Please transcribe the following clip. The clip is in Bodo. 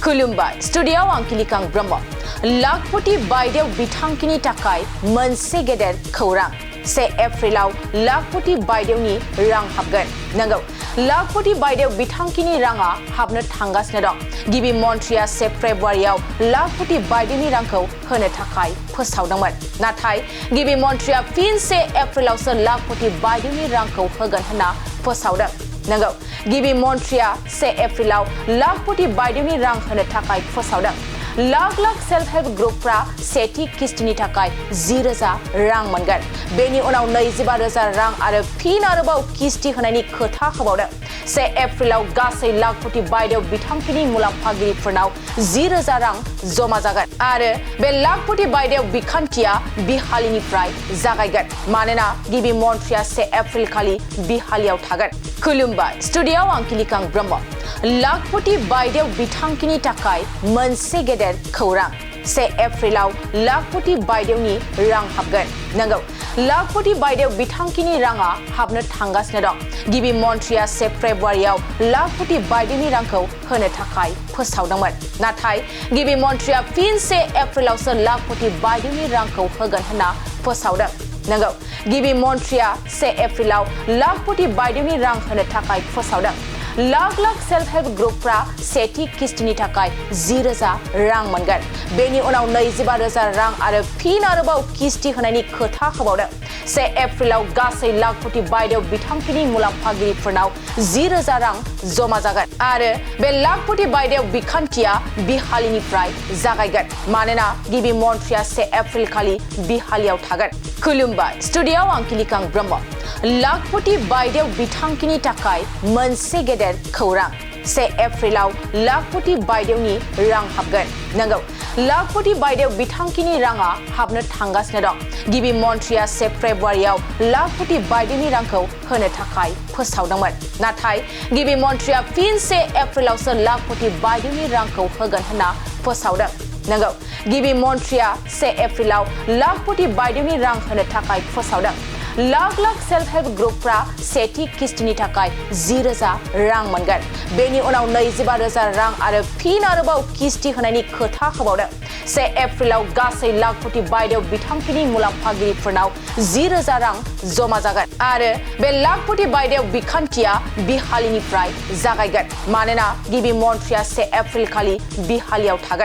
खुलुमबाय स्टुडियाव आं किलिकां ब्रह्म लाखपति बायदेव बिथांखिनि थाखाय मोनसे गेदेर खौरां 1 एप्रिलाव लाखपति बायदेवनि रां हाबगोन नंगौ लाखपति बायदेव बिथांखिनि राङा हाबनो थांगासिनो दं गिबि मन्थ्रिया 1 फेब्रुवारियाव लाखपति बायदेवनि रांखौ होनो थाखाय फोसावदोंमोन नाथाय गिबि मन्थ्रिया फिन 1 एप्रिलावसो लाखपति बायदेवनि रांखौ होगोन होनना फोसावदों नंगौ गिबि मन्थ्रिया 1 एप्रिलाव लाखपति बायदेवनि रां होनो थाखाय फोसावदों लाख सेल्फ हेल्प ग्रुपफ्रा सेथि किस्तिनि थाखाय 10,000 रां मोनगोन बेनि उनाव 25,000 रां आरो फिन आरोबाव किस्ति होनायनि खोथा होबावदों 1 एप्रिलाव गासै लाखपति बायदेव बिथांखिनि मुलाम्फागिरिफोरनाव 10,000 रां जमा जागोन आरो बे लाखपति बायदेव बिखान्थिया बिहालिनिफ्राय जागायगोन मानोना गिबि मन्थ्रिया 1 एप्रिल खालि बिहालियाव थागोन खुलुमबाय स्टुडियाव आं किलिकां ब्रह्म लाखपति बायदेव बिथांखिनि थाखाय मोनसे गेदेर खौरां 1 एप्रिलाव लाखपति बायदेवनि रां हाबगोन नंगौ लाखपति बायदेव बिथांखिनि राङा हाबनो थांगासिनो दं गिबि मन्थ्रिया 1 फेब्रुवारियाव लाखपति बायदेवनि रांखौ होनो थाखाय फोसावदोंमोन नाथाय गिबि मन्थ्रिया फिन 1 एप्रिलावसो लाखपति बायदेवनि रांखौ होगोन होनना फोसावदों नंगौ गिबि मन्थ्रिया 1 एप्रिलाव लाखपति बायदेवनि रां होनो थाखाय फोसावदों लाख सेल्फ हेल्प ग्रुपफ्रा सेथि किस्तिनि थाखाय 10,000 रां मोनगोन बेनि उनाव 25,000 रां आरो फिन आरोबाव किस्ति होनायनि खोथा होबावदों 1 एप्रिलाव गासै लाखपति बायदेव बिथांखिनि मुलाम्फागिरिफोरनाव 10,000 रां जमा जागोन आरो बे लाखपति बायदेव बिखान्थिया बिहालिनिफ्राय जागायगोन मानोना गिबि मन्थ्रिया 1 एप्रिल खालि बिहालियाव थागोन खुलुमबाय स्टुडियाव आं किलिकां ब्रह्म लाखपति बायदेव बिथांखिनि थाखाय मोनसे गेदेर खौरां 1 एप्रिलाव लाखपति बायदेवनि रां हाबगोन नंगौ लाखपति बायदेव बिथांखिनि राङा हाबनो थांगासिनो दं गिबि मन्थ्रिया 1 फेब्रुवारियाव लाखपति बायदेवनि रांखौ होनो थाखाय फोसावदोंमोन नाथाय गिबि मन्थ्रिया फिन 1 एप्रिलावसो लाखपति बायदेवनि रांखौ होगोन होनना फोसावदों नंगौ गिबि मन्थ्रिया 1 एप्रिलाव लाखपति बायदेवनि रां होनो थाखाय फोसावदों लाख सेल्फ हेल्प ग्रुपफ्रा सेथि किस्तिनि थाखाय 10,000 रां मोनगोन बेनि उनाव 25,000 रां आरो फिन आरोबाव किस्ति होनायनि खोथा होबावदों 1 एप्रिलाव गासै लाखपति बायदेव बिथांखिनि मुलाम्फागिरिफोरनाव 10,000 रां जमा जागोन आरो बे लाखपति बायदेव बिखान्थिया बिहालिनिफ्राय जागायगोन मानोना गिबि मन्थ्रिया 1 एप्रिल खालि बिहालियाव थागोन